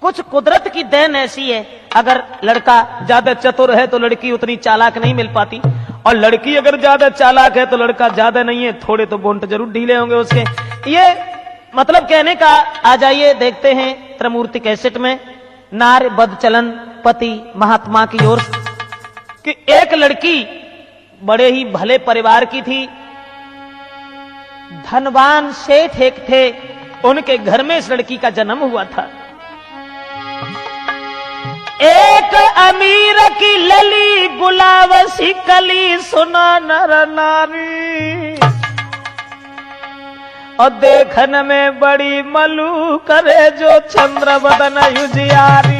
कुछ कुदरत की देन ऐसी है, अगर लड़का ज्यादा चतुर है तो लड़की उतनी चालाक नहीं मिल पाती, और लड़की अगर ज्यादा चालाक है तो लड़का ज्यादा नहीं है, थोड़े तो बोंट जरूर ढीले होंगे उसके। ये मतलब कहने का। आ जाइए देखते हैं त्रिमूर्ति कैसेट में नार बद चलन पति महात्मा की ओर कि एक लड़की बड़े ही भले परिवार की थी, धनवान सेठ एक थे, उनके घर में इस लड़की का जन्म हुआ था। एक अमीर की लली गुलावसी कली सुना नर नारी, और देखन में बड़ी मलू करे जो चंद्र बदन युजियारी।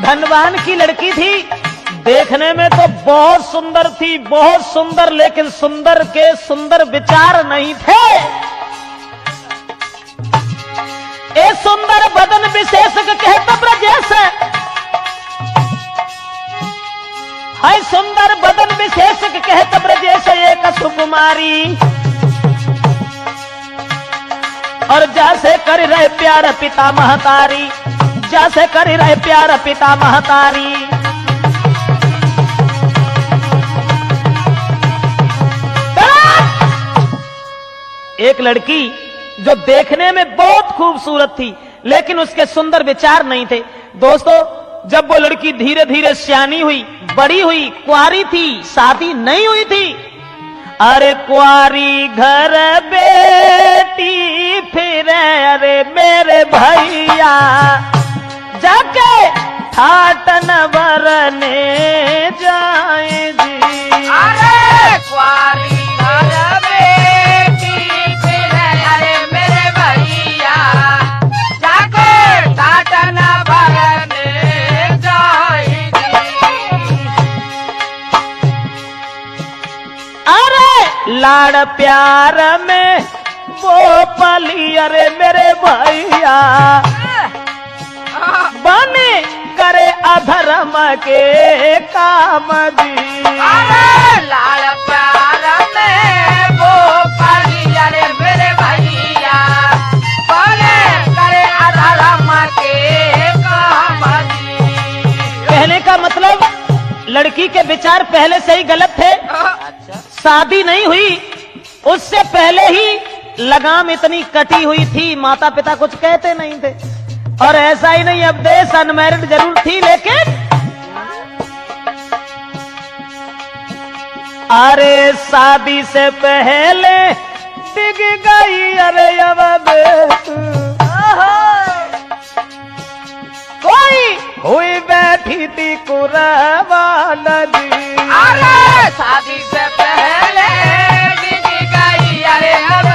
धनवान की लड़की थी, देखने में तो बहुत सुंदर थी, बहुत सुंदर, लेकिन सुंदर के सुंदर विचार नहीं थे। ए सुंदर बदन विशेष कहत ब्रजेश, है सुंदर बदन विशेष कहत ब्रजेश एक सुकुमारी, और जैसे कर रहे प्यार पिता महतारी, जैसे कर रहे प्यार पिता महतारी। एक लड़की जो देखने में बहुत खूबसूरत थी, लेकिन उसके सुंदर विचार नहीं थे। दोस्तों, जब वो लड़की धीरे धीरे सियानी हुई, बड़ी हुई, कुंवारी थी, शादी नहीं हुई थी। अरे कुंवारी घर बेटी फिरे, अरे मेरे भैया जाके ठाटन बरने जाए जी। अरे कुंवारी घर बेटी फिरे, अरे मेरे भैया जाके ठाटन बरने जाए जी। अरे लाड़ प्यार में वो पली, अरे मेरे भैया बने करे अधर्म के काम जी। अरे लाड़ प्यार में वो पली, अरे मेरे भैया बने करे अधर्म के काम जी। कहने का मतलब लड़की के विचार पहले से ही गलत थे। शादी नहीं हुई, उससे पहले ही लगाम इतनी कटी हुई थी, माता पिता कुछ कहते नहीं थे। और ऐसा ही नहीं, अब देश अनमैरिड जरूर थी, लेकिन अरे शादी से पहले टिक गई, अरे अब कोई हुई बैठी थी कुरबान जी। अरे शादी से पहले टिक गई, अरे अब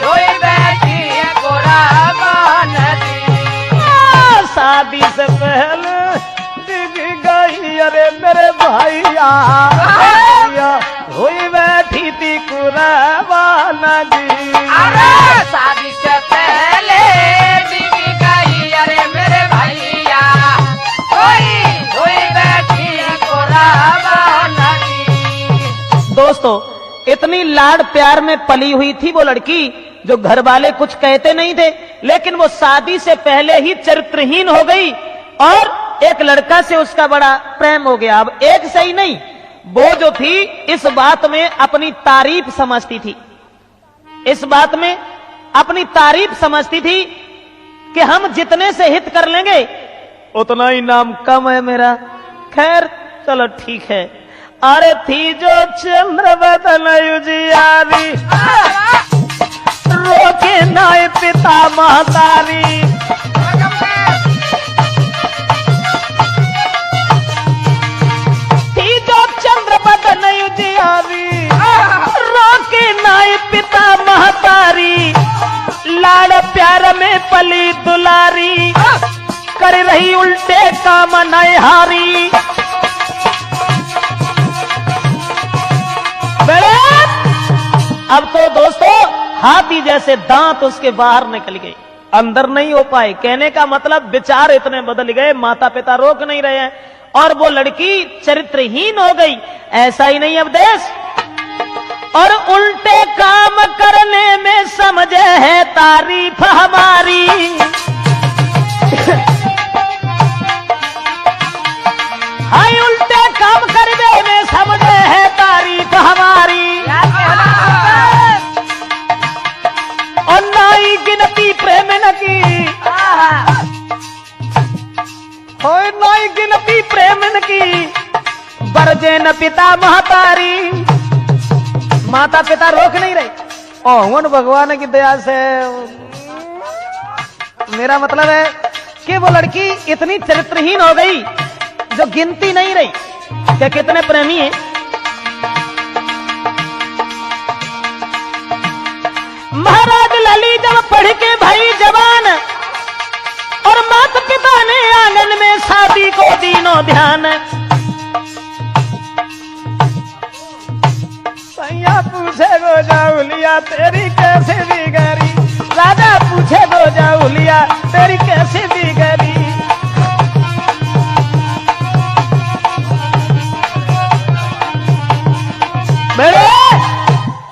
कोई बैठी कुरबान जी। शादी से पहले टिक गई, अरे मेरे भैया हुई बैठी थी कुरबान जी। अरे शादी से पहले टिक गई, अरे मेरे भैया हुई बैठी कुरबान जी। दोस्तों, इतनी लाड़ प्यार में पली हुई थी वो लड़की, जो घर वाले कुछ कहते नहीं थे, लेकिन वो शादी से पहले ही चरित्रहीन हो गई, और एक लड़का से उसका बड़ा प्रेम हो गया। अब एक सही नहीं, वो जो थी इस बात में अपनी तारीफ समझती थी, इस बात में अपनी तारीफ समझती थी कि हम जितने से हित कर लेंगे उतना ही नाम कम है मेरा। खैर चलो ठीक है। अरे थी जो चंद्र बदन युजियारी, रोके नाय पिता महतारी। थी जो चंद्र बदन युजियारी, रोके नाय पिता महतारी। लाड़ प्यार में पली दुलारी, कर रही उल्टे काम नयहारी। अब तो दोस्तों हाथी जैसे दांत उसके बाहर निकल गए। अंदर नहीं हो पाए। कहने का मतलब विचार इतने बदल गए, माता पिता रोक नहीं रहे हैं और वो लड़की चरित्रहीन हो गई। ऐसा ही नहीं अवदेश, और उल्टे काम करने में समझे है तारीफ हमारी। हाय उल्टे काम करने में समझे है तारीफ हमारी, और नाई गिनती प्रेम न की, होय नाई गिनती प्रेम न की, बरजे न पिता महतारी। माता पिता रोक नहीं रहे, और भगवान की दया से मेरा मतलब है कि वो लड़की इतनी चरित्रहीन हो गई जो गिनती नहीं रही कि कितने प्रेमी हैं। महाराज लली जब पढ़ के भाई जवान, और माता पिता ने आंगन में शादी को दीनों ध्यान। सैया पूछे गोजाउलिया तेरी कैसे बिगड़ी, राजा पूछे गोजाउलिया तेरी कैसे बिगड़ी।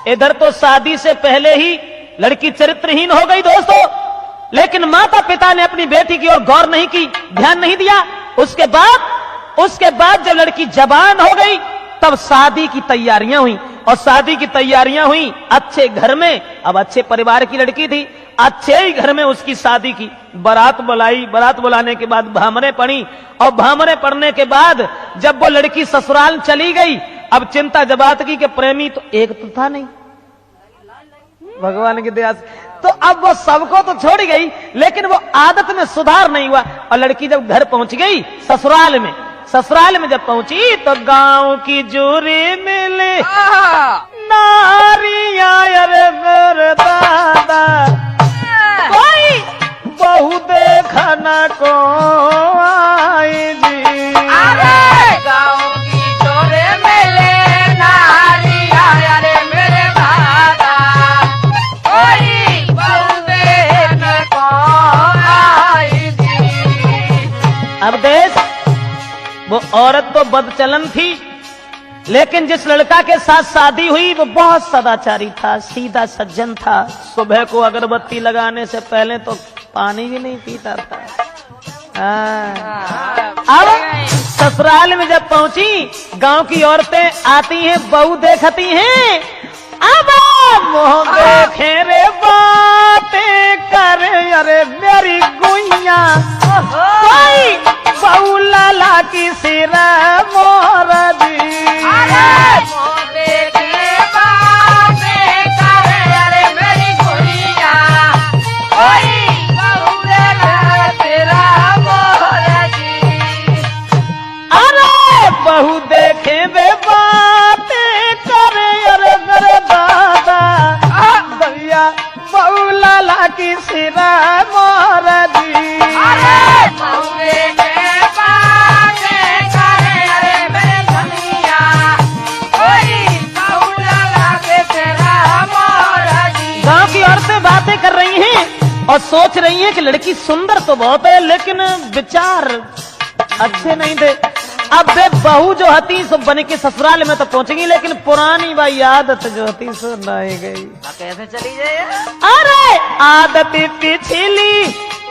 इधर तो शादी से पहले ही लड़की चरित्रहीन हो गई दोस्तों, लेकिन माता पिता ने अपनी बेटी की ओर गौर नहीं की, ध्यान नहीं दिया। उसके बाद जब लड़की जवान हो गई तब शादी की तैयारियां हुई, और शादी की तैयारियां हुई अच्छे घर में। अब अच्छे परिवार की लड़की थी, अच्छे ही घर में उसकी शादी की। बारात बुलाई, बारात बुलाने के बाद भामरे पड़ी, और भामरे पड़ने के बाद जब वो लड़की ससुराल चली गई, अब चिंता जबात की कि प्रेमी तो एक तो था नहीं, भगवान की दया से। तो अब वो सबको तो छोड़ गई, लेकिन वो आदत में सुधार नहीं हुआ। और लड़की जब घर पहुंच गई ससुराल में जब पहुंची तो गांव की जूरी मिली नारियां, अरे मेरे दादा कोई बहू देखा न को आई जी। अरे गाँव की जोरे मिले नारियां, अरे मेरे दादा कोई बहू देखने को आई थी। अब देश वो औरत तो बदचलन थी, लेकिन जिस लड़का के साथ शादी हुई वो बहुत सदाचारी था, सीधा सज्जन था। सुबह को अगरबत्ती लगाने से पहले तो पानी भी नहीं पीता था। अब ससुराल में जब पहुंची, गांव की औरतें आती हैं, बहू देखती हैं। अब मोह देखे रे बातें करे, अरे मेरी गुइया कोई बहू लाला की सिरा मोरा जी। अरे मोह देखे बातें करे, अरे मेरी गुइया कोई बहू लाला तेरा मोरा जी। अरे बहू देखे वे बातें करे, अरे मेरे दादा भैया बहू लाला की सिरा मोरा जी। अरे बहू देखे बातें करे, अरे मेरे धनिया कोई बहू लाला के तेरा मोरा जी। गांव की औरतें बातें कर रही हैं और सोच रही हैं कि लड़की सुंदर तो बहुत है, लेकिन विचार अच्छे नहीं थे। अब वे बहू जो हती सो बन के ससुराल में तो पहुंचेगी, लेकिन पुरानी भाई आदत जो हती सो नहीं गई। कैसे चली जाए? अरे आदत पिछली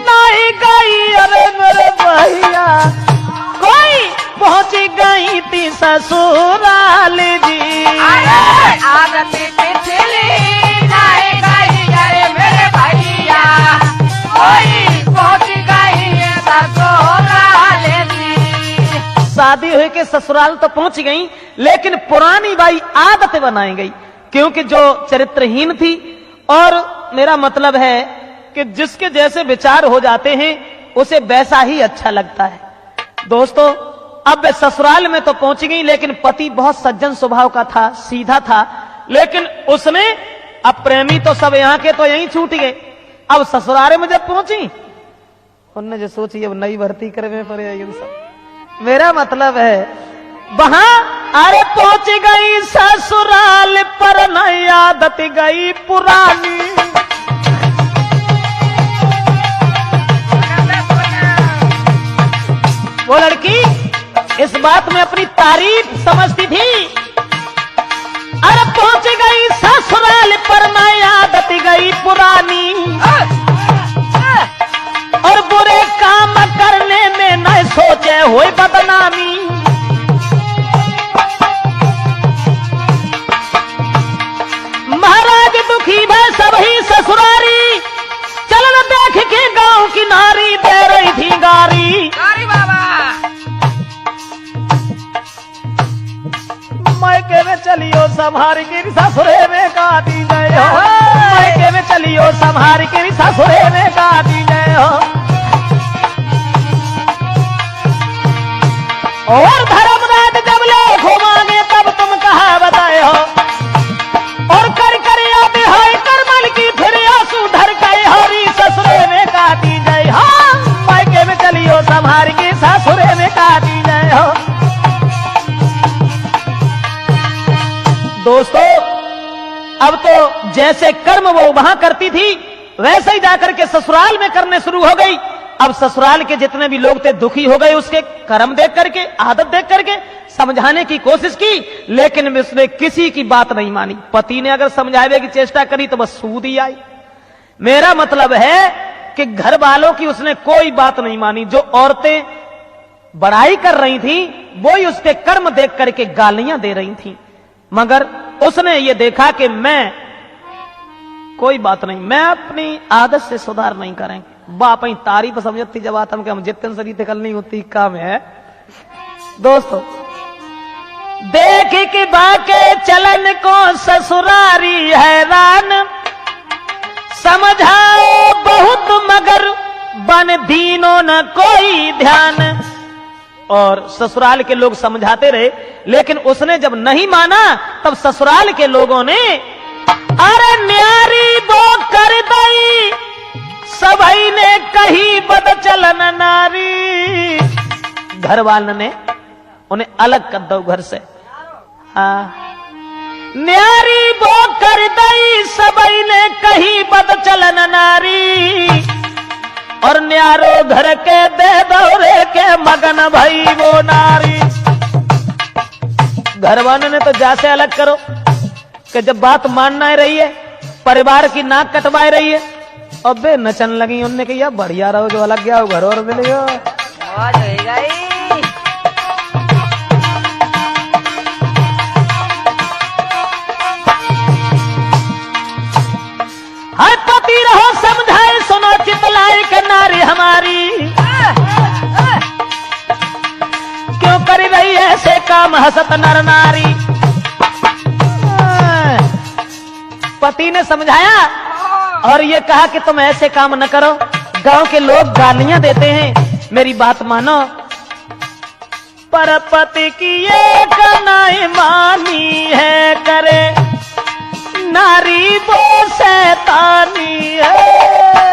नहीं गई, अरे मेरे भैया कोई पहुंच गई थी ससुराल जी। अरे आदत पिछली नहीं गई, अरे मेरे भैया कोई पहुंच गई है ससुराल जी। शादी हुई के ससुराल तो पहुंच गई, लेकिन पुरानी बाई आदत बनाई गई, क्योंकि जो चरित्रहीन थी। और मेरा मतलब है कि जिसके जैसे विचार हो जाते हैं उसे वैसा ही अच्छा लगता है। दोस्तों अब वे ससुराल में तो पहुंच गई, लेकिन पति बहुत सज्जन स्वभाव का था, सीधा था। लेकिन उसने अब प्रेमी तो सब यहाँ के तो यहीं छूट गए। अब ससुराल में जब पहुंची उनने जो सोची अब नई भर्ती करने पड़ेगी इन सब। मेरा मतलब है वहां अरे पहुंच गई ससुराल पर नई आदत गई पुरानी। वो लड़की इस बात में अपनी तारीफ समझती थी। अरे पहुंच गई ससुराल पर मैं आदत गई पुरानी, और बुरे काम करने में न सोचे हुए बदनामी। महाराज दुखी भय सभी ससुरारी, चलन देख के गांव की नारी दे रही थी गारी। अरे बाबा मायके में चलियो संभारी के ससुरे में का दी गए हो, मायके में चलियो संभारी के ससुरे में का दी गए हो। और धर्मराज जब लोग घुमागे तब तुम कहा बताए हो, और कर कर याद है करमल की फिर आंसू धर गए हरी ससुरे में का दी गए। हाँ मायके में चलियो संभारी के ससुरे में का दी गए हो। दोस्तों अब तो जैसे कर्म वो वहां करती थी वैसे ही जाकर के ससुराल में करने शुरू हो गई। अब ससुराल के जितने भी लोग थे दुखी हो गए उसके कर्म देख करके, आदत देख करके। समझाने की कोशिश की लेकिन उसने किसी की बात नहीं मानी। पति ने अगर समझाने की चेष्टा करी तो बस सूद ही आई। मेरा मतलब है कि घर वालों की उसने कोई बात नहीं मानी। जो औरतें बड़ाई कर रही थी वो ही उसके कर्म देख करके गालियां दे रही थी, मगर उसने ये देखा कि मैं कोई बात नहीं, मैं अपनी आदत से सुधार नहीं करेंगे। बाप ही तारीफ समझती जब आतम के हम जितने सरीते कल नहीं होती काम है। दोस्तों देख के बाके चलन को ससुरारी हैरान, समझाओ बहुत मगर बन दीनों न कोई ध्यान। और ससुराल के लोग समझाते रहे लेकिन उसने जब नहीं माना तब ससुराल के लोगों ने अरे न्यारी दो कर दई, सभी ने कही बद चलन नारी। घर वालों ने उन्हें अलग कर दो घर से। न्यारी दो कर दई, सभी ने कही बद चलन नारी। और न्यारो घर के दे दौरे के मगन भई वो नारी। घर वालों ने तो जैसे अलग करो कि जब बात मानना ही रही है, परिवार की नाक कटवा रही है, अबे नचन लगी। उनने कहा बढ़िया रहो, जो अलग गया वो घर और मिल गया। हाय पति रहो समझाए सुनो चितलाए के नारी हमारी, क्यों कर रही है ऐसे काम हसत नर नारी। पति ने समझाया और ये कहा कि तुम ऐसे काम न करो, गांव के लोग गालियां देते हैं, मेरी बात मानो। पर पति की ये कनाई मानी है करे नारी वो शैतानी है।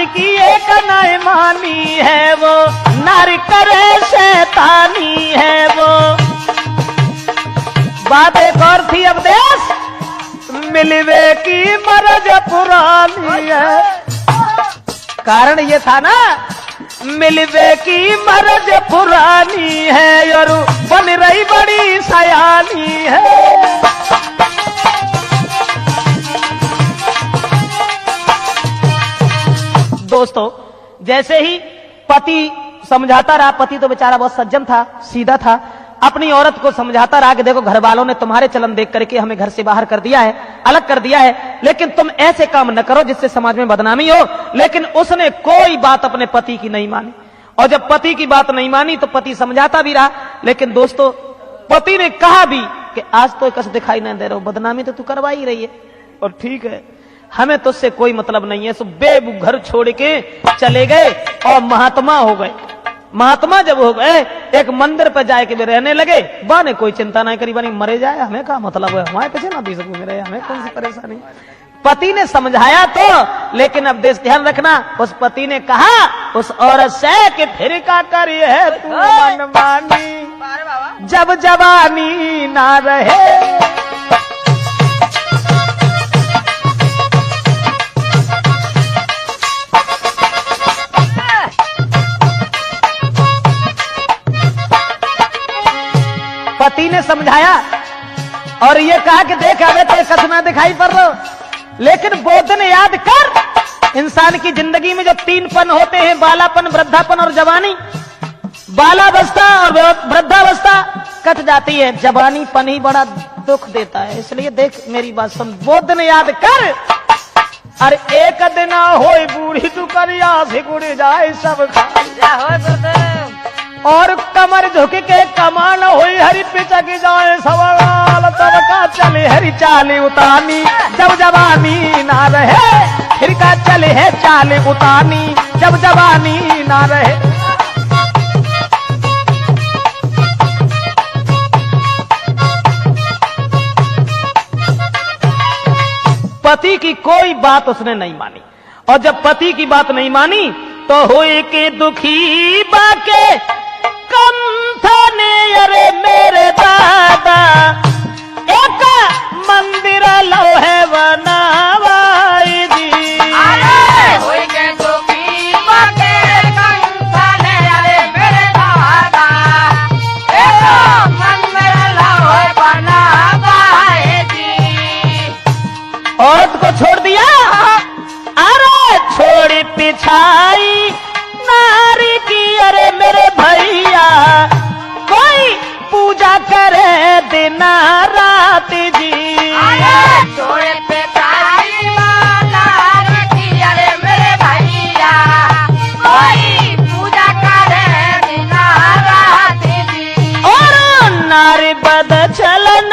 की एक नाई मानी है वो नारी करे शैतानी है वो। बात एक और थी अब देश मिलवे की मरज पुरानी है। कारण ये था ना मिलवे की मरज पुरानी है और बन रही बड़ी सयानी है। दोस्तों जैसे ही पति समझाता रहा, पति तो बेचारा बहुत सज्जन था, सीधा था, अपनी औरत को समझाता रहा कि देखो घर वालों ने तुम्हारे चलन देख करके हमें घर से बाहर कर दिया है, अलग कर दिया है, लेकिन तुम ऐसे काम न करो जिससे समाज में बदनामी हो। लेकिन उसने कोई बात अपने पति की नहीं मानी। और जब पति की बात नहीं मानी तो पति समझाता भी रहा, लेकिन दोस्तों पति ने कहा भी कि आज तो कस दिखाई नहीं दे रहा, बदनामी तो तू करवा ही रही है और ठीक है, हमें तो उससे कोई मतलब नहीं है। सो बेबू घर छोड़ के चले गए और महात्मा हो गए। महात्मा जब हो गए एक मंदिर पर जाके भी रहने लगे। बा ने कोई चिंता नहीं करी, बनी मरे जाए हमें क्या मतलब है, हमारे पीछे ना दी सकूं मेरे, हमें कौन सी परेशानी। पति ने समझाया तो, लेकिन अब देश ध्यान रखना, उस पति ने कहा उस औरत से कि फिर का करी है तू मनमानी, जब जवानी ना रहे और ये कहा कि देख अबे तेरे कसना दिखाई पड़ रहा, लेकिन वो दिन याद कर। इंसान की जिंदगी में जो 3 पन होते हैं, बालापन, वृद्धापन और जवानी। बालावस्था और वृद्धावस्था कट जाती है, जवानी पन ही बड़ा दुख देता है। इसलिए देख मेरी बात सुन, वो दिन याद कर। अरे एक दिन होई बूढ़ी टुकरिया से गुड़ जाए सब खा, और कमर झुक के कमान हुई हरी पिचक जाए सवाल, सबका चले हरी चाली उतानी, जब जवानी ना रहे फिर का चले है चाली उतानी, जब जवानी ना रहे। पति की कोई बात उसने नहीं मानी, और जब पति की बात नहीं मानी तो हुए के दुखी बाके कंथने, अरे मेरे दादा एक मंदिर लोहे बनावाई जी। अरे होई के दुखी बाके कंथने, अरे मेरे दादा एक मंदिर लोहे बनावाई जी। औरत को छोड़ दिया, अरे छोड़ी पिछाई नारी की, अरे मेरे भैया कोई पूजा करे दिन रात जी। अरे छोड़े पिछाई नारी की, अरे मेरे भैया कोई पूजा करे दिन रात जी। और नारी बद चलन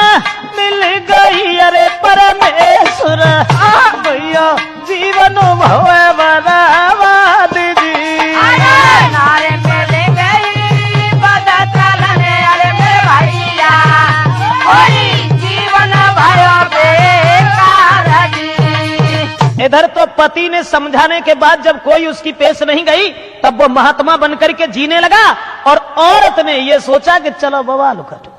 मिल गई, अरे परमेश्वर भैया जीवन भवे बदावाद जी। अरे नारे मिल गई बदा चलने, अरे मेरे भैया कोई जीवन भयो बेकार जी। इधर तो पति ने समझाने के बाद जब कोई उसकी पेश नहीं गई, तब वो महात्मा बनकर के जीने लगा। और औरत ने ये सोचा कि चलो बवाल कटो,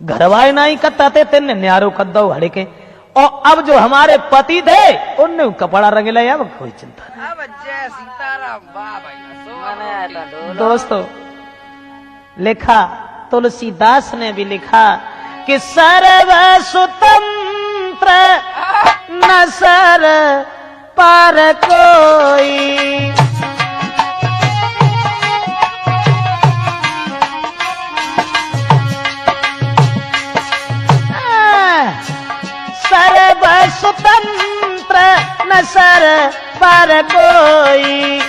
घरवाए नहीं कत्ताते तेने न्यारो कर दो हड़े के, और अब जो हमारे पति थे उनने कपड़ा रंग लिया, अब कोई चिंता नहीं। अब जय सीताराम बाबा। दोस्तों, लिखा तुलसीदास ने भी लिखा कि सर्व स्वतंत्र न सर पर कोई, सर्व स्वतंत्र न सर पर कोई,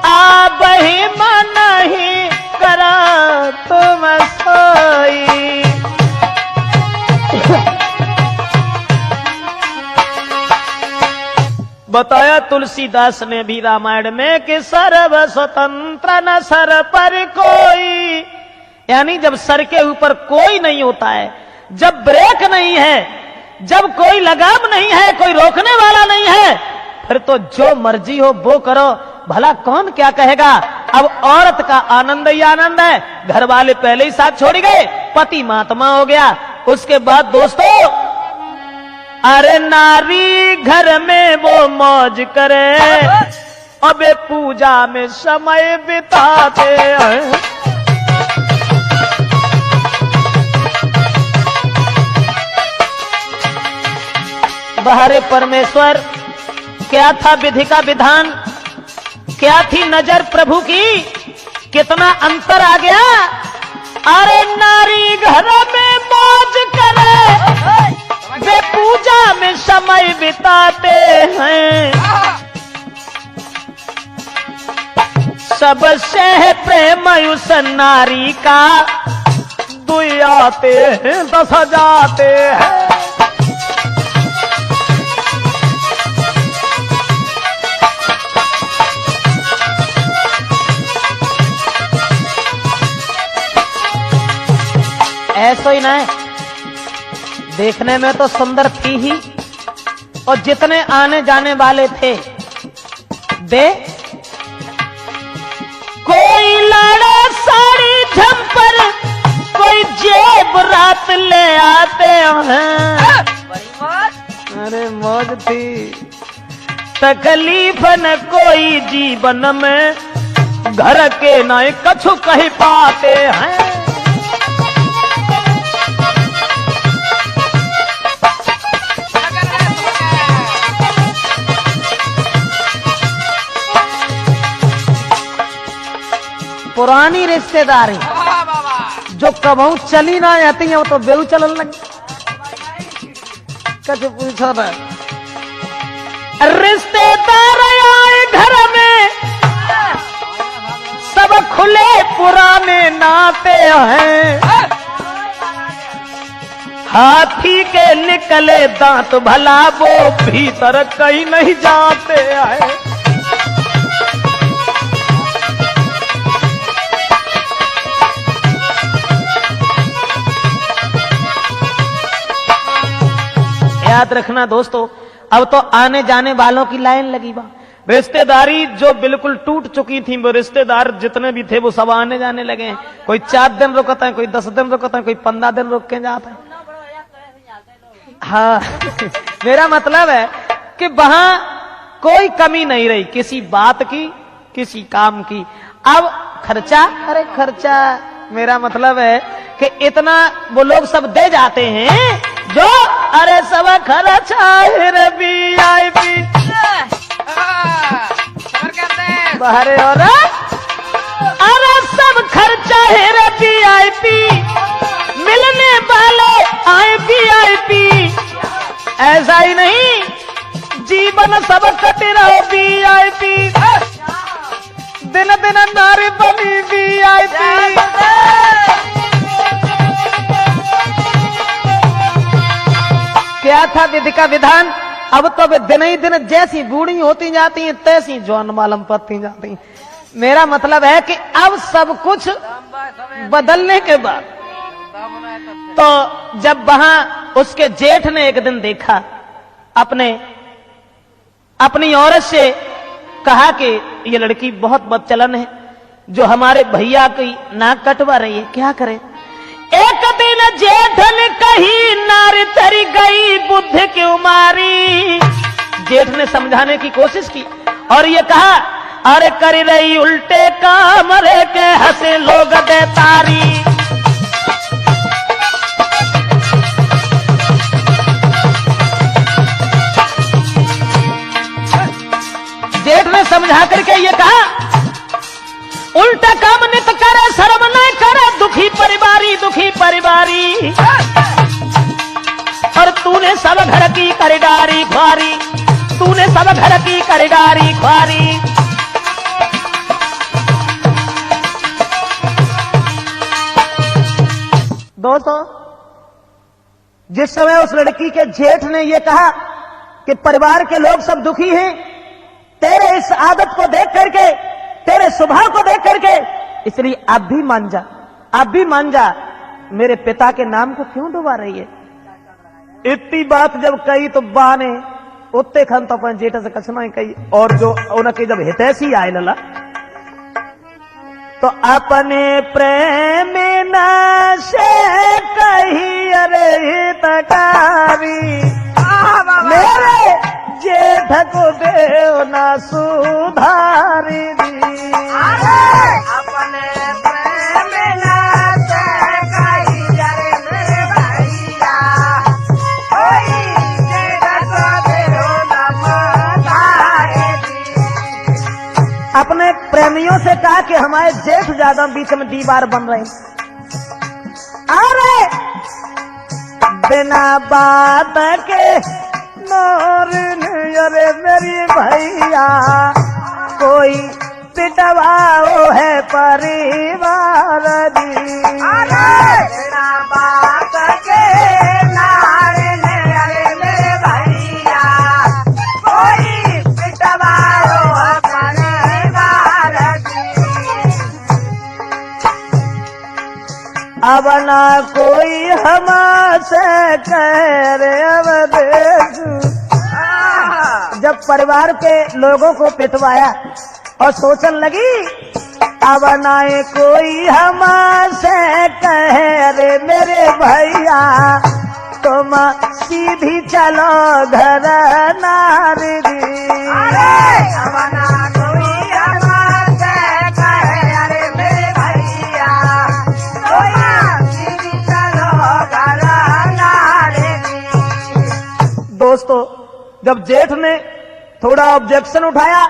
आप ही मन ही करा तुम सोई। बताया तुलसीदास ने भी रामायण में कि सर्व स्वतंत्र न सर पर कोई, यानी जब सर के ऊपर कोई नहीं होता है, जब ब्रेक नहीं है, जब कोई लगाम नहीं है, कोई रोकने वाला नहीं है, फिर तो जो मर्जी हो वो करो, भला कौन क्या कहेगा। अब औरत का आनंद ही आनंद है, घर वाले पहले ही साथ छोड़ गए, पति महात्मा हो गया। उसके बाद दोस्तों, अरे नारी घर में वो मौज करे, अबे पूजा में समय बिताते हैं। बाहरे परमेश्वर, क्या था विधि का विधान, क्या थी नजर प्रभु की, कितना अंतर आ गया। अरे नारी घर में मौज करे, वे पूजा में समय बिताते हैं, सबसे है प्रेम उस नारी का, दुई आते हैं 10 जाते हैं। ऐसा ही ना है, देखने में तो सुंदर थी ही, और जितने आने जाने वाले थे दे, कोई लाड़ा साड़ी झंपर, कोई जेब रात ले आते हैं। अरे मौज थी, तकलीफ न कोई जीवन में, घर के ना कछु कहीं पाते हैं। पुरानी रिश्तेदारी जो कबहू चली ना आती है वो तो बेऊ चलन लगी। कैसे पूछो ना, रिश्तेदार आए घर में सब खुले पुराने नाते हैं, हाथी के निकले दांत भला वो भीतर कहीं नहीं जाते हैं। याद रखना दोस्तों, अब तो आने जाने वालों की लाइन लगी बा। रिश्तेदारी जो बिल्कुल टूट चुकी थी, वो रिश्तेदार जितने भी थे वो सब आने जाने लगे हैं। कोई 4 दिन रुकता है, कोई 10 दिन रुकता है, कोई 15 दिन रुक के जाता है। हाँ मेरा मतलब है कि वहां कोई कमी नहीं रही किसी बात की, किसी काम की। अब खर्चा, अरे खर्चा, मेरा मतलब है कि इतना वो लोग सब दे जाते हैं जो, अरे सब खर्चा है रे VIP बाहरे, और अरे सब खर्चा है रे VIP, मिलने वाले आए VIP। ऐसा ही नहीं, जीवन सब कट रहो VIP, दिन दिन नारी बनी VIP। क्या था विधि का विधान, अब तो वे दिन ही दिन जैसी बूढ़ी होती जाती हैं तैसी जौन मालूम पड़ती जाती हैं। मेरा मतलब है कि अब सब कुछ बदलने के बाद, तो जब वहां उसके जेठ ने एक दिन देखा, अपनी औरत से कहा कि ये लड़की बहुत बदचलन है, जो हमारे भैया की नाक कटवा रही है, क्या करे। एक दिन जेठ ने कही नारी तरी गई बुद्ध की उमारी। जेठ ने समझाने की कोशिश की और ये कहा, अरे कर रही उल्टे काम रे के हंसे लोग दे तारी। जेठ ने समझा करके ये कहा, उल्टा काम नित करे शर्म न करे, दुखी परिवारी और तूने सब घर की करीडारी ख्वारी, तूने सब घर की करीडारी ख्वारी। दोस्तों, जिस समय उस लड़की के जेठ ने यह कहा कि परिवार के लोग सब दुखी हैं, तेरे इस आदत को देख करके, तेरे स्वभाव को देख करके, इसलिए आप भी मान जा, आप भी मान जा, मेरे पिता के नाम को क्यों डुबा रही है। इतनी बात जब कही तो बा ने उत्ते खन तो अपन जेठ से कछना ही कही, और जो उनके जब हितैषी आए लला, तो अपने प्रेम न से कही अरे हितकारी, मेरे जेठ को देव ना सुधारी दी। अपने प्रेम न से कही अरे मेरे भैया, कोई जेठ को देव ना सुधारी दी। अपने प्रेमियों से कहा कि हमारे जेठ ज्यादा बीच में दीवार बन रहे हैं। अरे बिना बात के अरे मेरी भैया, कोई पिटवाओ है परिवार दी। बिना बात के नारने अरे मेरे भैया, कोई पिटवाओ है परिवार दी। अब ना कोई हमसे कह रे अवधेश। जब परिवार के लोगों को पिटवाया और सोचने लगी, अब ना कोई हमसे कहे रे मेरे भैया, तुम सीधी चलो घर नारी दी। अब ना कोई हमसे कहे रे मेरे भैया, तुम सीधी चलो घर नारी दी। दोस्तों, जब जेठ ने थोड़ा ऑब्जेक्शन उठाया,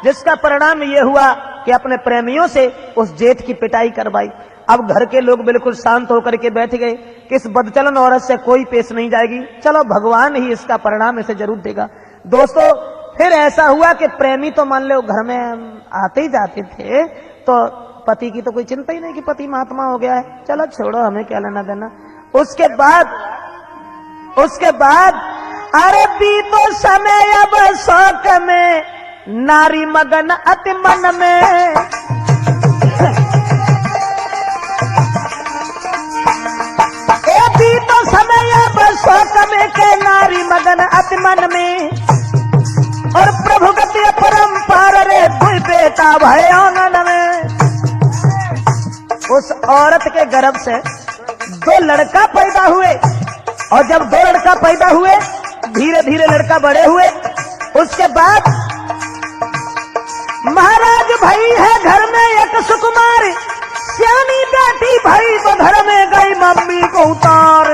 जिसका परिणाम यह हुआ कि अपने प्रेमियों से उस जेठ की पिटाई करवाई। अब घर के लोग बिल्कुल शांत होकर के बैठ गए कि इस बदचलन औरत से कोई पेश नहीं जाएगी, चलो भगवान ही इसका परिणाम इसे जरूर देगा। दोस्तों फिर ऐसा हुआ कि प्रेमी तो मान लो घर में आते ही जाते थे, तो पति की तो कोई चिंता ही नहीं कि पति महात्मा हो गया है, चलो छोड़ो हमें क्या लेना देना। उसके बाद अरे बीतो समय अब शौक में, नारी मगन अति मन में। बीतो समय अब शौक में के, नारी मगन अति मन में। और प्रभु गति परम्पार रे, दुई बेटा भय आंगन में। उस औरत के गर्भ से 2 लड़का पैदा हुए, और जब 2 लड़का पैदा हुए, धीरे धीरे लड़का बड़े हुए। उसके बाद महाराज भाई है घर में एक सुकुमार, श्यामी बेटी भाई तो घर में गई मम्मी को उतार।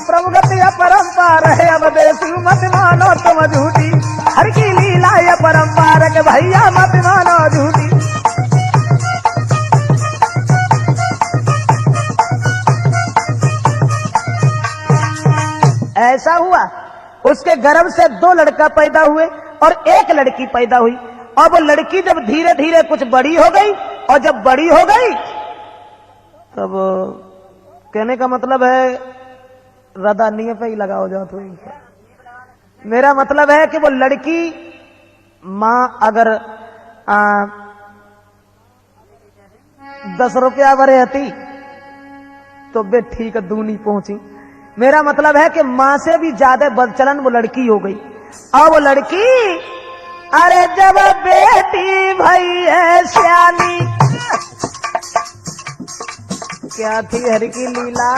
प्रभु गति परम्पार है, अब देश मत मानो तुम झूठी, हर की लीला ये परम्पार के भैया मत मानो झूठी। ऐसा हुआ उसके गर्भ से 2 लड़का पैदा हुए और 1 लड़की पैदा हुई। अब लड़की जब धीरे धीरे कुछ बड़ी हो गई, और जब बड़ी हो गई तब कहने का मतलब है रदानिये पे ही लगाओ जाओ। तो मेरा मतलब है कि वो लड़की माँ अगर 10 रुपया भरे हती तो बे ठीक दूनी पहुंची। मेरा मतलब है कि माँ से भी ज्यादा बदचलन वो लड़की हो गई। और वो लड़की अरे जब बेटी भई है श्यानी, क्या थी हर की लीला।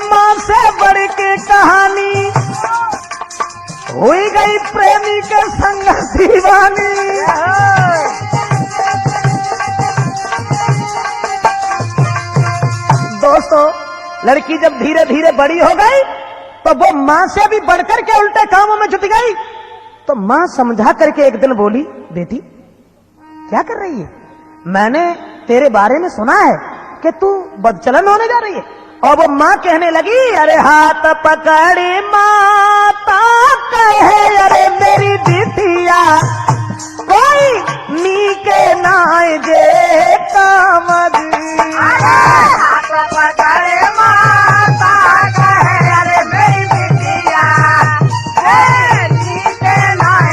मां से बढ़ के कहानी हुई गई, प्रेमी के संग दीवानी। दोस्तों लड़की जब धीरे धीरे बड़ी हो गई तो वो मां से भी बढ़कर के उल्टे कामों में जुट गई। तो मां समझा करके एक दिन बोली, बेटी क्या कर रही है? मैंने तेरे बारे में सुना है कि तू बदचलन होने जा रही है। और वो माँ कहने लगी, अरे हाथ पकड़ी माता कहे, अरे मेरी बिटिया कोई नीके नाय जे कामदी। हाथ पकड़ी माता कहे, अरे मेरी बिटिया नीके नाय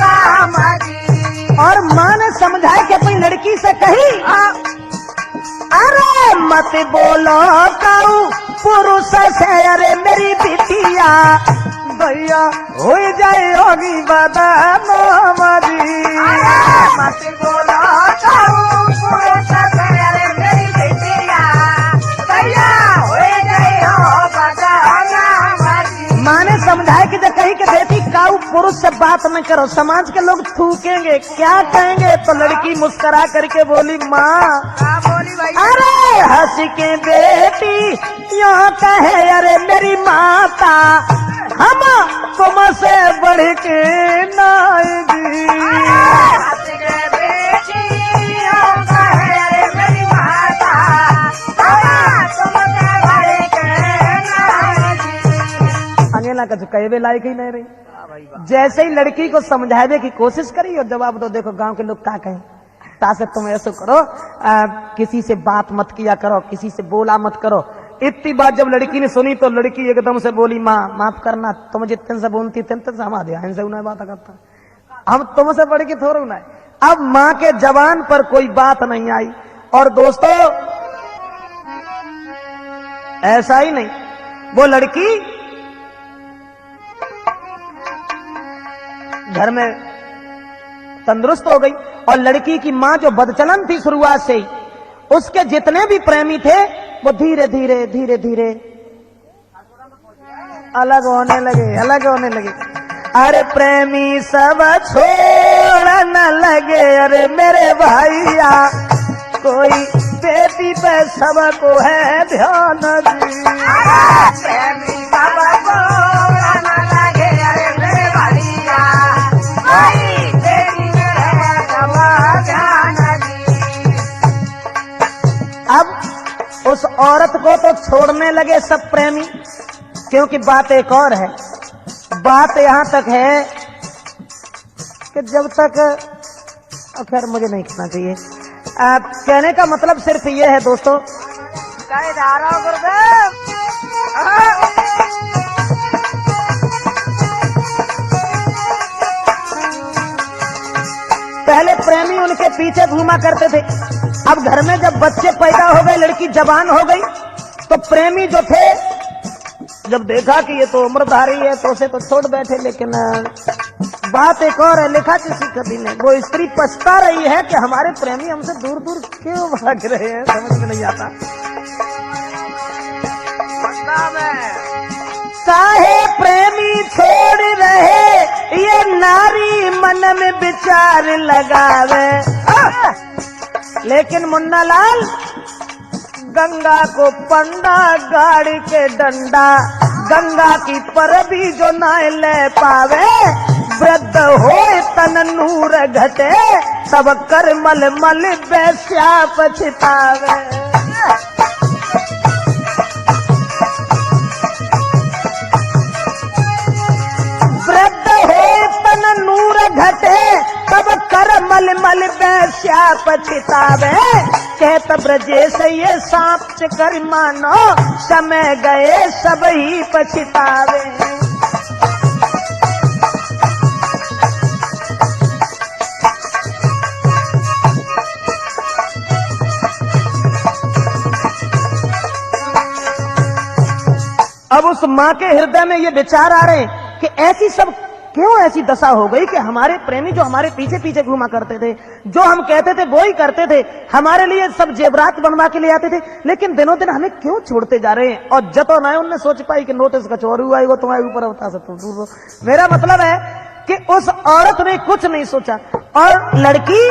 कामदी। और माँ ने समझाया कि अपनी लड़की से कही, अरे मत बोलो काऊ पुरुष से, अरे मेरी बिटिया भैया हो जाए होगी बदनामी। मत बोलो काऊ पुरुष से, अरे मेरी बिटिया भैया हो जाए हो बदनामी। माँ ने समझाया कि जब कही कि बेटी काऊ पुरुष से बात न करो, समाज के लोग थूकेंगे, क्या कहेंगे। तो लड़की मुस्कुरा करके बोली, माँ अरे हंस के बेटी यहाँ कहे, अरे मेरी माता हम तुमसे बढ़ के नाएगी। हंस के बेटी यहाँ कहे, अरे मेरी माता हम तुमसे बढ़ के नाएगी। अंगेला का कहे लायक ही नहीं रही। जैसे ही लड़की को समझाने की कोशिश करी और जवाब दो, देखो गांव के लोग क्या कहें। पिता से तुम ऐसे करो, किसी से बात मत किया करो, किसी से बोला मत करो। इतनी बात जब लड़की ने सुनी तो लड़की एकदम से बोली, माँ माफ करना, तुम जितने से बोलती तिन से हमारे यहाँ से उन्हें बात करता, हम तुमसे बढ़ के थोड़ा उन्हें। अब माँ के जबान पर कोई बात नहीं आई। और दोस्तों ऐसा ही नहीं, वो लड़की घर में तंदुरुस्त हो गई और लड़की की मां जो बदचलन थी शुरुआत से ही, उसके जितने भी प्रेमी थे वो धीरे धीरे धीरे धीरे अलग होने लगे। अरे प्रेमी सब छोड़ने लगे, अरे मेरे भैया कोई बेटी पे सबको है ध्यान जी। प्रेमी सब छोड़ने लगे, अरे मेरे भैया कोई बेटी पे सबको ध्यान जी। अब उस औरत को तो छोड़ने लगे सब प्रेमी, क्योंकि बात एक और है। बात यहां तक है कि जब तक, खैर मुझे नहीं कहना चाहिए, कहने का मतलब सिर्फ ये है दोस्तों, कहीं जा रहा हो गुरुदेव? पहले प्रेमी उनके पीछे घूमा करते थे। अब घर में जब बच्चे पैदा हो गए, लड़की जवान हो गई, तो प्रेमी जो थे जब देखा कि ये तो उम्रधारी है तो उसे तो छोड़ बैठे। लेकिन बात एक और है, लिखा किसी कवि ने, वो स्त्री पछता रही है कि हमारे प्रेमी हमसे दूर दूर क्यों भाग रहे हैं, समझ में नहीं आता। काहे प्रेमी छोड़ रहे ये नारी मन में विचार लगावे। लेकिन मुन्ना लाल गंगा को पंडा गाड़ी के डंडा, गंगा की पर भी जो ना ले पावे, वृद्ध होए तन नूर घटे, सब कर मल मल वैश्या पछतावे। वृद्ध होए तन नूर घटे, तब कर मल मल वैश्या पछतावे। कहत ब्रजेश ये सांप कर मानो, समय गए सब ही पछतावे। अब उस माँ के हृदय में ये विचार आ रहे हैं कि ऐसी सब क्यों ऐसी दशा हो गई कि हमारे प्रेमी जो हमारे पीछे पीछे घुमा करते थे, जो हम कहते थे वो ही करते थे, हमारे लिए सब जेवरात बनवा के ले आते थे, लेकिन दिनों दिन हमें क्यों छोड़ते जा रहे हैं। और जतो ना उनने सोच पाई कि नोटिस का चोरी हुआ है, वो तुम्हारे ऊपर बता सकता। मेरा मतलब है कि उस औरत ने कुछ नहीं सोचा। और लड़की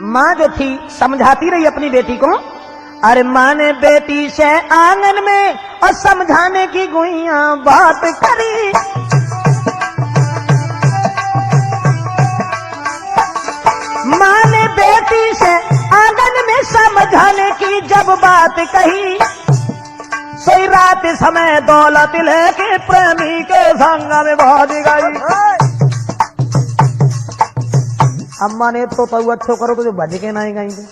माँ जो थी समझाती रही अपनी बेटी को। अरे माँ ने बेटी से आंगन में और समझाने की गुइयां बात करी। माँ ने बेटी से आंगन में समझाने की जब बात कही, सोई रात समय दौलत लेके प्रेमी के संग में भाग गई। अम्मा ने तो अच्छो करो तो जो भज के नहीं गई थी,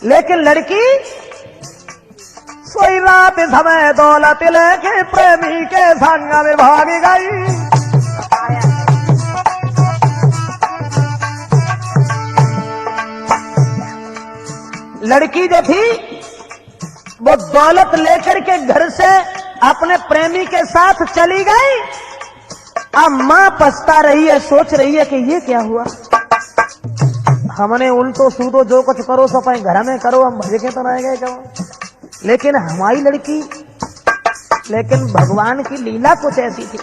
लेकिन लड़की सोई रात समय दौलत लेके प्रेमी के संग में भाग गई। लड़की जो थी वो दौलत लेकर के घर से अपने प्रेमी के साथ चली गई। अब मां पछता रही है, सोच रही है कि ये क्या हुआ, हमने उल्टो सूदो जो कुछ करो सब घर में करो, हम भजके तो रह गए क्यों। लेकिन हमारी लड़की, लेकिन भगवान की लीला कुछ ऐसी थी।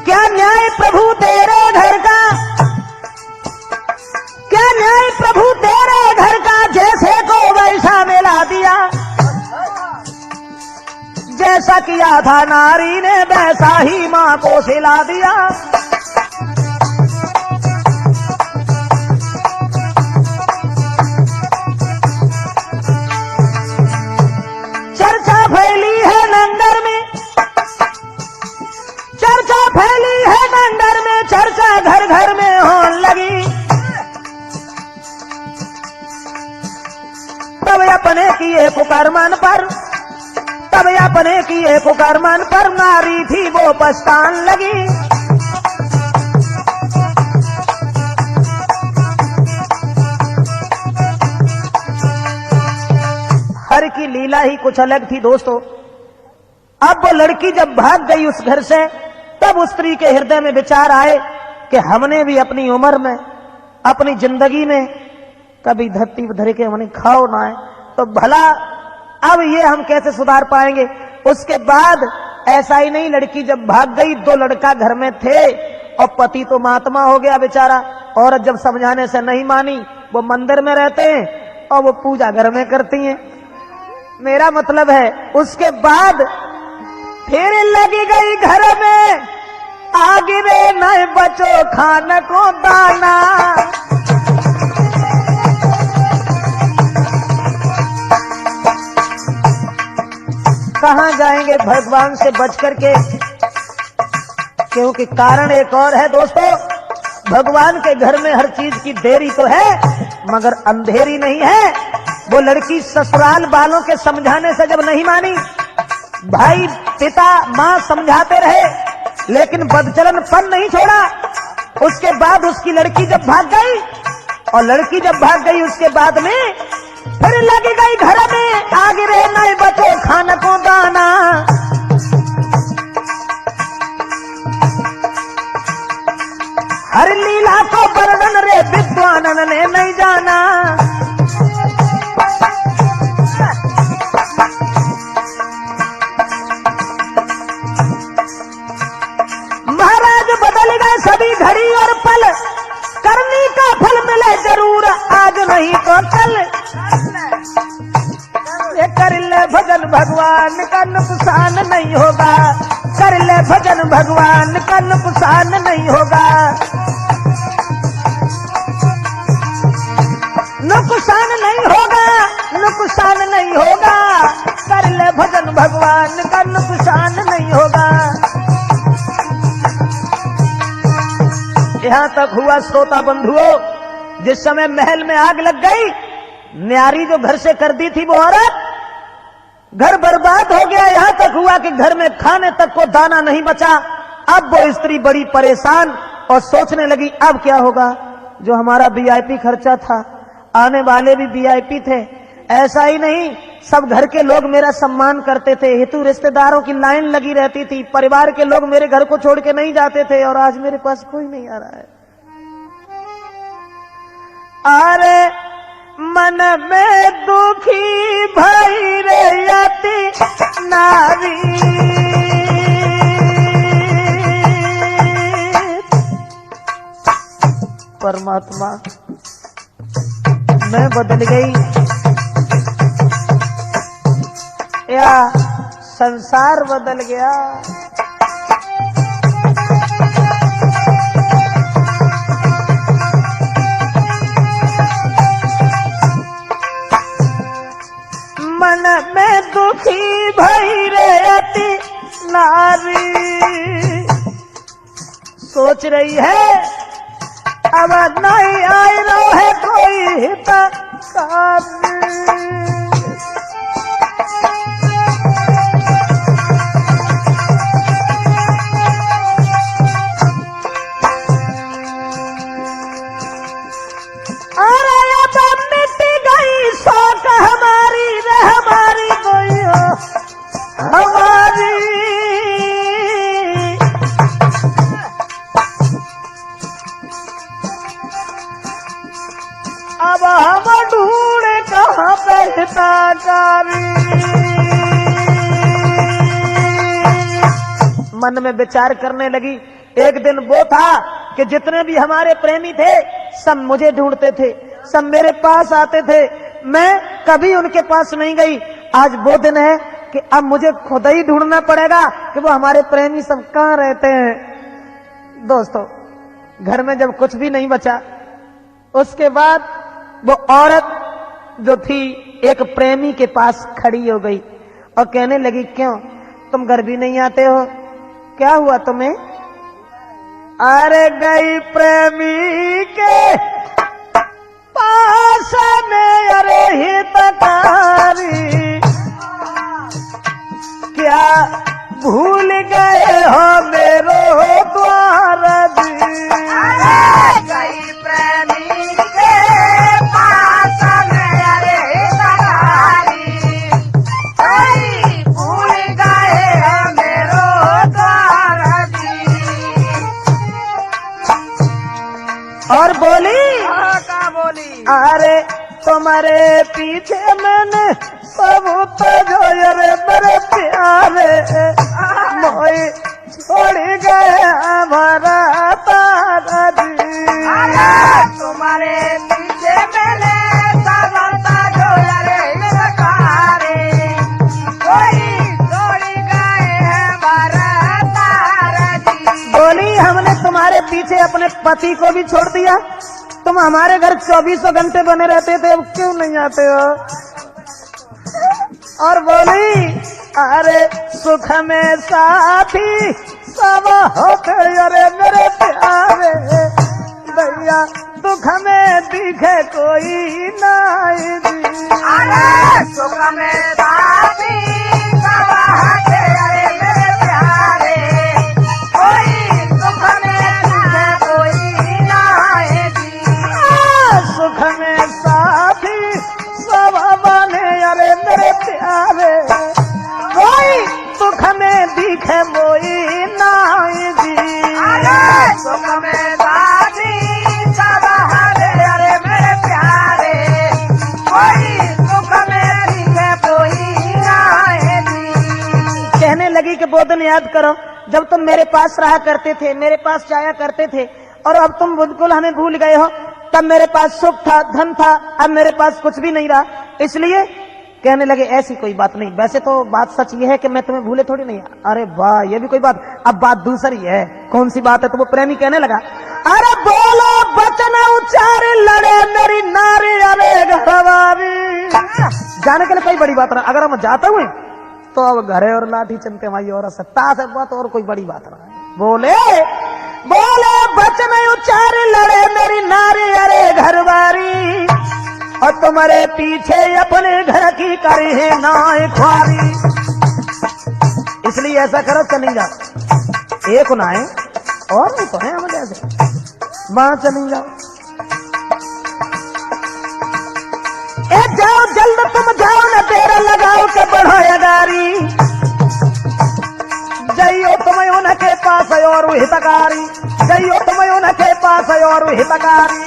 क्या न्याय प्रभु तेरे घर का, क्या न्याय प्रभु तेरे घर का, जैसे को वैसा मिला दिया। जैसा किया था नारी ने वैसा ही मां को सिला दिया। अपने किए पुकार मन पर नारी थी वो पछतान लगी। हर की लीला ही कुछ अलग थी दोस्तों। अब वो लड़की जब भाग गई उस घर से, तब उस स्त्री के हृदय में विचार आए कि हमने भी अपनी उम्र में, अपनी जिंदगी में कभी धरती धर के हमने खाओ ना है, तो भला अब ये हम कैसे सुधार पाएंगे। उसके बाद ऐसा ही नहीं, लड़की जब भाग गई, दो लड़का घर में थे और पति तो महात्मा हो गया बेचारा। औरत जब समझाने से नहीं मानी, वो मंदिर में रहते हैं और वो पूजा घर में करती हैं। मेरा मतलब है उसके बाद फिर लगी गई घर में, आगे रे नए बचो खाने को दाना। कहां जाएंगे भगवान से बच करके, क्योंकि कारण एक और है दोस्तों। भगवान के घर में हर चीज की देरी तो है मगर अंधेरी नहीं है। वो लड़की ससुराल वालों के समझाने से जब नहीं मानी, भाई पिता मां समझाते रहे लेकिन बदचलनपन नहीं छोड़ा। उसके बाद उसकी लड़की जब भाग गई, और लड़की जब भाग गई उसके बाद में फिर लगी गई घर में, आगे रहे नहीं बचो खाने को दाना। हर लीला को वर्णन रे विद्वानन ने नहीं जाना। महाराज बदल गए सभी घड़ी और पल, करनी का फल मिले जरूर आज नहीं तो कल। ये कर ले भजन भगवान का नुकसान नहीं होगा, कर ले भजन भगवान का नुकसान नहीं होगा। नुकसान नहीं होगा, नुकसान नहीं होगा, कर ले भजन भगवान का नुकसान नहीं होगा। यहां तक हुआ श्रोता बंधुओं, जिस समय महल में आग लग गई, न्यारी जो घर से कर दी थी वो औरत, घर बर्बाद हो गया। यहां तक हुआ कि घर में खाने तक को दाना नहीं बचा। अब वो स्त्री बड़ी परेशान और सोचने लगी अब क्या होगा। जो हमारा वीआईपी खर्चा था, आने वाले भी वीआईपी थे। ऐसा ही नहीं, सब घर के लोग मेरा सम्मान करते थे, हितू रिश्तेदारों की लाइन लगी रहती थी, परिवार के लोग मेरे घर को छोड़ के नहीं जाते थे, और आज मेरे पास कोई नहीं आ रहा है। अरे मन में दुखी भई रे अति नारी, परमात्मा मैं बदल गई या संसार बदल गया। मन में दुखी भई रे अति नारी, सोच रही है अब नहीं आई रो है कोई हितकारी। अरे अब मिट गई शौक हमारी रे हमारी कोई हमारी। अब हम ढूंढे कहाँ पे हितकारी। मन में विचार करने लगी। एक दिन वो था कि जितने भी हमारे प्रेमी थे सब मुझे ढूंढते थे, सब मेरे पास आते थे, मैं कभी उनके पास नहीं गई। आज वो दिन है कि अब मुझे खुद ही ढूंढना पड़ेगा कि वो हमारे प्रेमी सब कहाँ रहते हैं। दोस्तों, घर में जब कुछ भी नहीं बचा, उसके बाद वो औरत जो थी एक प्रेमी के पास खड़ी हो गई और कहने लगी, क्यों तुम घर भी नहीं आते हो, क्या हुआ तुम्हें? अरे गई प्रेमी के पास में अरे हितकारी, क्या भूल गए हो मेरो द्वार जी। कई प्रेमी के पास में अरे सवारी, कई भूल गए मेरो द्वार जी। और बोली का बोली अरे तुम्हारे पीछे मैंने सब जो रे मेरे प्यारे मोई छोड़ गए हमारा तारा जी। तुम्हारे पीछे मैंने सबता जो रे मेरे प्यारे, कोई छोड़ गए हमारा तारा जी। बोली हमने तुम्हारे पीछे अपने पति को भी छोड़ दिया, तुम हमारे घर 24 घंटे बने रहते थे, अब क्यों नहीं आते हो। और बोली अरे सुख में साथी सब होते अरे मेरे प्यारे भैया, दुख में दिखे कोई नहीं जी। अरे सुख में साथी सब होते अरे मेरे प्यारे, कोई सुख में दिखे कोई नहीं जी। सुख में साथी सब बने अरे मेरे प्यारे, कोई दुख में दिखे मोई नहीं जी। अरे सुख में साथी सब होते अरे मेरे प्यारे, कोई सुख में दिखे कोई नहीं जी। कहने लगी कि वो दिन याद करो जब तुम मेरे पास रहा करते थे, मेरे पास जाया करते थे, और अब तुम बिल्कुल हमें भूल गए हो। तब मेरे पास सुख था, धन था, अब मेरे पास कुछ भी नहीं रहा। इसलिए कहने लगे ऐसी कोई बात नहीं, वैसे तो बात सच ये है कि मैं तुम्हें भूले थोड़ी नहीं। अरे वाह, ये भी कोई बात। अब बात दूसरी है। कौन सी बात है? तो वो प्रेमी कहने लगा अरे बोलो बचन उच्चारे लड़े मेरी नारी अरे घरवारी। जाने के लिए कोई बड़ी बात ना, अगर हम जाते हुए तो अब घरे और लाठी चलते हमारी और सत्ता से बात और कोई बड़ी बात ना। बोले बचन उच्चारे लड़े मेरी नारी अरे घरवारी, और तुम्हारे पीछे अपने घर की करी है नाय ख्वारी। इसलिए ऐसा करो, चली जाओ, एक नाय और नहीं तो है हम जैसे, वहां चली जाओ। जाओ जल्द तुम जाओ न तेरा लगाओ के बढ़ो गारी, जइयो तुम उनके पास और हितकारी, जइयो तुम उनके पास और हितकारी।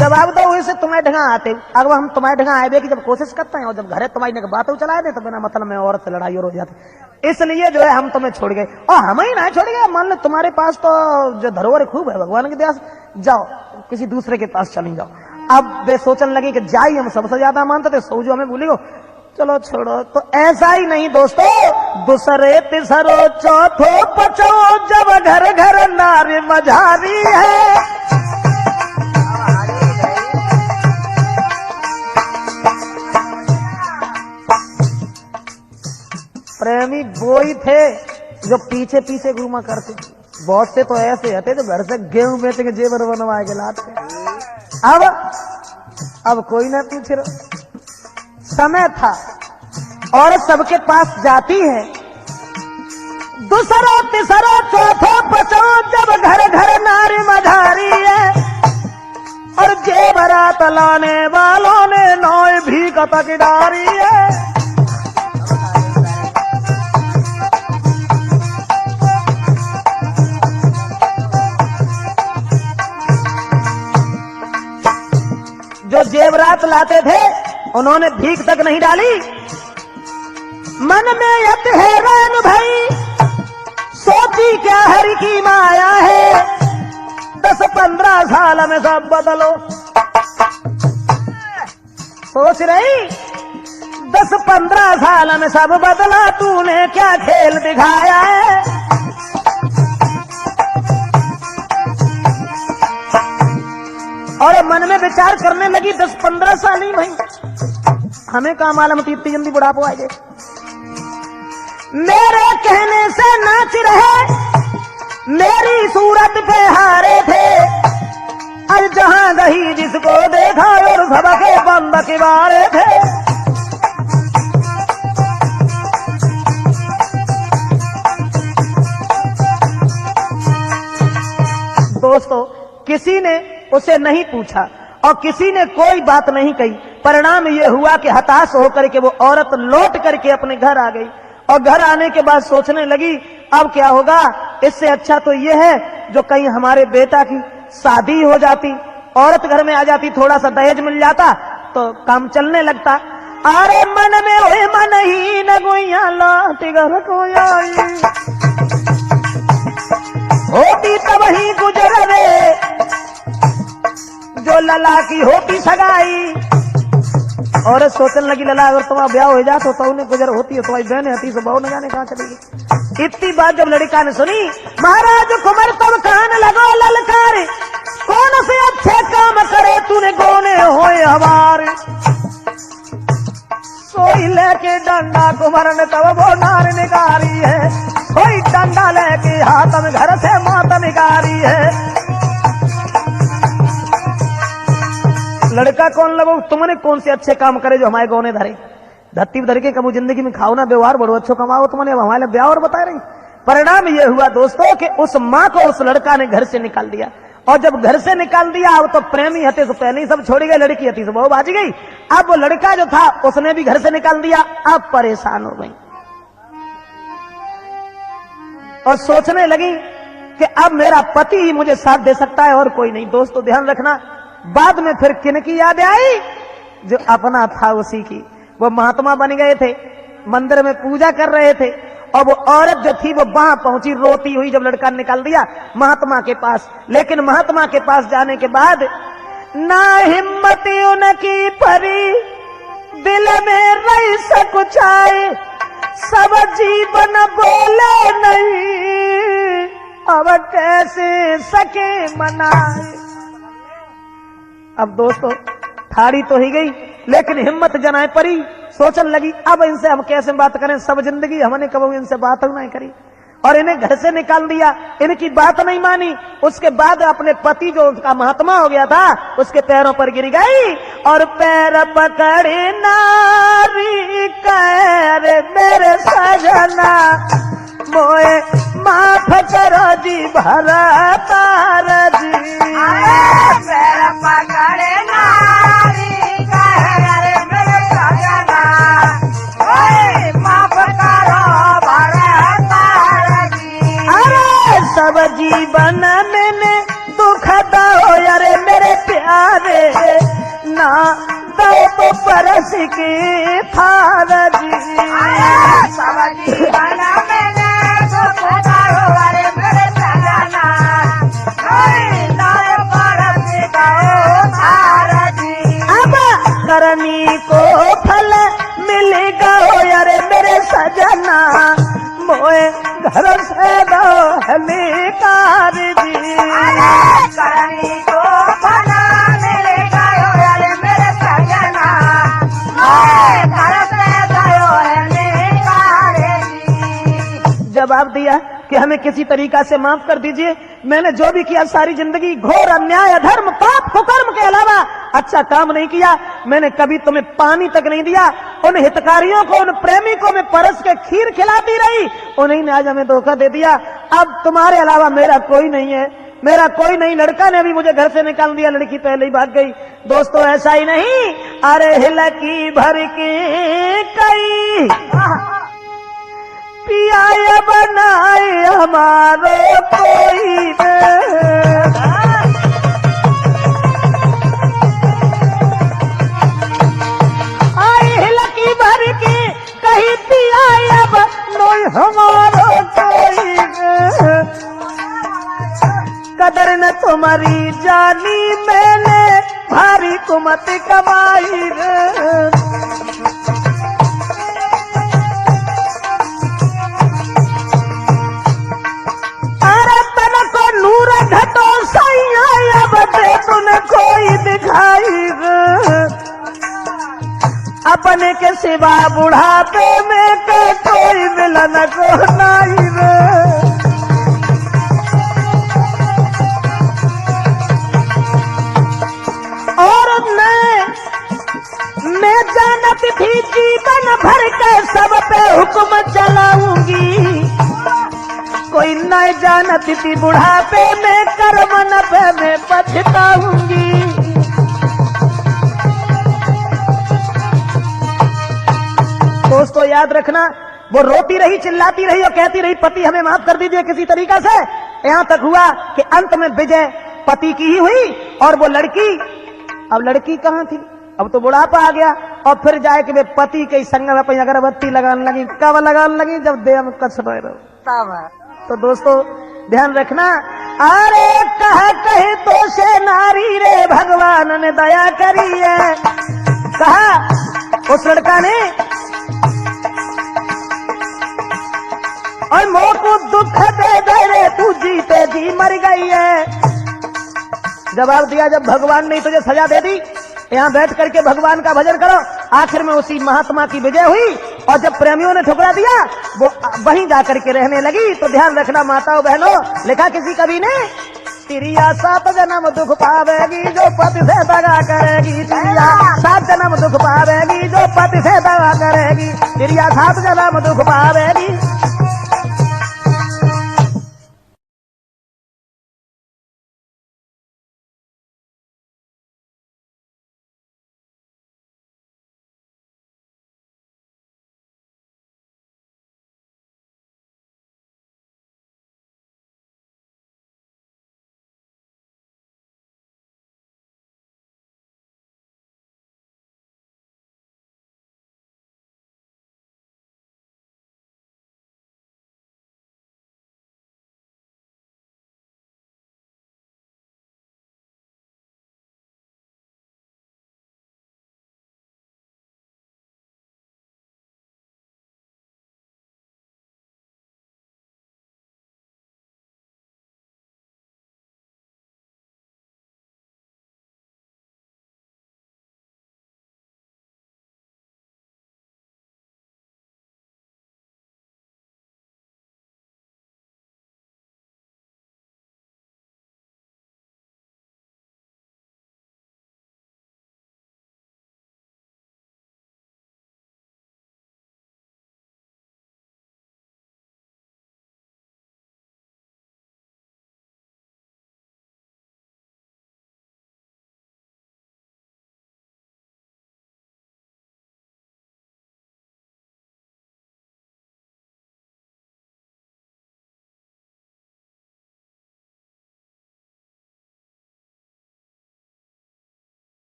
जवाब दो वैसे तुम्हारे ढंगा आते, अगर हम तुम्हारे ढंगा आए कि जब कोशिश करते हैं और जब घरे तुम्हारी बात चलाए दे तो बिना मतलब में औरत से लड़ाई और हो जाती। इसलिए जो है हम तुम्हें छोड़ गए, और हम ही ना छोड़ गए। मान लो तुम्हारे पास तो जो धरोहर खूब है भगवान की दया से, जाओ किसी दूसरे के पास चली जाओ। अब वे सोचने लगे कि जाई हम सबसे ज्यादा मानते थे, सो जो हमें भूली हो, चलो छोड़ो। तो ऐसा ही नहीं दोस्तों, दूसरे तीसरो चौथो पचो जब घर घर नारी मझारी है। प्रेमी वो ही थे जो पीछे पीछे घूमा करते। बहुत से तो ऐसे होते जो घर से गेहूं बेच के जेवर बनवा के लाते। अब कोई ना पूछ रहा, समय था और सबके पास जाती है। दूसरा तीसरा चौथा पचो जब घर घर नारी मझारी है, और जेवरात लाने वालों ने नौय भी कतक डारी है। जो जेवरात लाते थे उन्होंने भीख तक नहीं डाली। मन में यत हैरान भाई, सोची क्या हरि की माया है, 10-15 साल में सब बदलो। सोच रही 10-15 साल में सब बदला, तूने क्या खेल दिखाया है। और मन में विचार करने लगी 10-15 साल ही भाई, हमें कहा मालूम थी इतनी जल्दी बुढ़ापा आ जाए। मेरे कहने से नाच रहे, मेरी सूरत पे हारे थे, आज जहां गई जिसको देखा और सबके बंद किवारे थे। दोस्तों, किसी ने उसे नहीं पूछा और किसी ने कोई बात नहीं कही। परिणाम यह हुआ कि हताश होकर के वो औरत लौट करके अपने घर आ गई और घर आने के बाद सोचने लगी अब क्या होगा। इससे अच्छा तो यह है जो कहीं हमारे बेटा की शादी हो जाती, औरत घर में आ जाती, थोड़ा सा दहेज मिल जाता तो काम चलने लगता। अरे मन में हुए मन ही न गोइया लौट घर को आई, होती तब ही गुजर रे जो लला की होती सगाई। और सोचने लगी लला अगर तुम्हारा ब्याह हो जाता तो उन्हें गुजर होती है, तुम्हारी बहन हती तो बहु न जाने कहां चलेगी। इतनी बात जब लड़का ने सुनी, महाराज कुंवर तब कान लगो ललकार, कौन से अच्छे काम करे तूने गोने होए हमारे। सोई लेके डंडा कुंवर ने तब वो नार निकारी है, कोई डंडा लेके हाथ में घर से माता निकारी है। लड़का कौन लगो, तुमने कौन से अच्छे काम करे जो हमारे गौने धरे। धरती धर के कबू जिंदगी में खाओ ना व्यवहार बड़ो अच्छो कमाओ, तुमने हमारे ब्याह और बता रही। परिणाम यह हुआ दोस्तों कि उस माँ को उस लड़का ने घर से निकाल दिया। और जब घर से निकाल दिया अब तो प्रेमी हते तो पहले ही सब छोड़ी गई, लड़की हती तो बहु भाज गई। अब वो लड़का जो था उसने भी घर से निकाल दिया। अब परेशान हो गई और सोचने लगी कि अब मेरा पति ही मुझे साथ दे सकता है और कोई नहीं। दोस्तों ध्यान रखना, बाद में फिर किनकी याद आई, जो अपना था उसी की। वो महात्मा बन गए थे, मंदिर में पूजा कर रहे थे और वो औरत जो थी वो वहां पहुंची रोती हुई जब लड़का निकाल दिया महात्मा के पास। लेकिन महात्मा के पास जाने के बाद ना हिम्मत उनकी परी, दिल में रही से कुछ आए, सब जीवन बोले नहीं, अब कैसे सके मनाए। अब दोस्तों ठाड़ी तो ही गई लेकिन हिम्मत जनाए परी। सोचने लगी अब इनसे हम कैसे बात करें, सब जिंदगी हमने कभी इनसे बात नहीं करी और इन्हें घर से निकाल दिया, इनकी बात नहीं मानी। उसके बाद अपने पति जो उसका महात्मा हो गया था उसके पैरों पर गिर गई और पैर पकड़े नारी कह मेरे सजना, मोए माफ करो जी भरतार जी। पैर पकड़े नारी कहे मेरे सजना, ओए माफ करो भरतार जी। अरे सब जीवन मैंने दुख दो अरे मेरे प्यारे, ना दो तो परस के थार जी। सब जीवन मैंने दुख दो अरे मेरे सजना, ओए ना परस को थार जी। अब करनी को फल मिलेगा अरे मेरे सजना, मोए घर से दो हमेकार जी। करनी को फल मिलेगा अरे मेरे सजना, मोए घर से दो हमेकार जी। जवाब दिया कि हमें किसी तरीका से माफ कर दीजिए, मैंने जो भी किया सारी जिंदगी घोर अन्याय अधर्म पाप कुकर्म के अलावा अच्छा काम नहीं किया। मैंने कभी तुम्हें पानी तक नहीं दिया, उन हितकारियों को उन प्रेमी को मैं परस के खीर खिलाती रही, उन्हीं ने आज हमें धोखा दे दिया। अब तुम्हारे अलावा मेरा कोई नहीं है, मेरा कोई नहीं। लड़का ने भी मुझे घर से निकाल दिया, लड़की पहले ही भाग गई। दोस्तों ऐसा ही नहीं, अरे हिलकी भर के कई पिया बनाए हमारो कोई आए हिलकी भर के कहीं पिया बनोई हमारो कोई। कदर न तुम्हारी जानी मैंने भारी कुमत कमाई रे। घटो सैया बटे तूने कोई दिखाई अपने के सिवा बुढ़ापे में के कोई मिलन को नहीं रे। कहती थी जीवन भर के सब पे हुक्म चलाऊंगी, कोई न जानती थी बुढ़ापे में कर्म नफे में पछताऊंगी। दोस्तों याद रखना, वो रोती रही, चिल्लाती रही और कहती रही पति हमें माफ कर दीजिए किसी तरीका से। यहां तक हुआ कि अंत में विजय पति की ही हुई। और वो लड़की, अब लड़की कहां थी, अब तो बुढ़ापा आ गया और फिर जाए कि वे पति के संग में अपनी अगरबत्ती लगाने लगी। कब लगाने लगी, जब देह में कस रहे रहो। तो दोस्तों ध्यान रखना, अरे कहा कहे तो से नारी रे भगवान ने दया करी है। कहा उस लड़का ने, और मोह को दुख दे दे रे तू जीते जी मर गई है। जवाब दिया, जब भगवान ने तुझे सजा दे दी, यहाँ बैठ करके भगवान का भजन करो। आखिर में उसी महात्मा की विजय हुई और जब प्रेमियों ने ठुकरा दिया वो वहीं जाकर के रहने लगी। तो ध्यान रखना माताओं बहनों, लिखा किसी कवि ने, तिरिया 7 जन्म दुख पावेगी जो पति से दगा करेगी। तिरिया 7 जन्म दुख पावेगी जो पति से दगा करेगी। तिरिया 7 जन्म दुख पावेगी।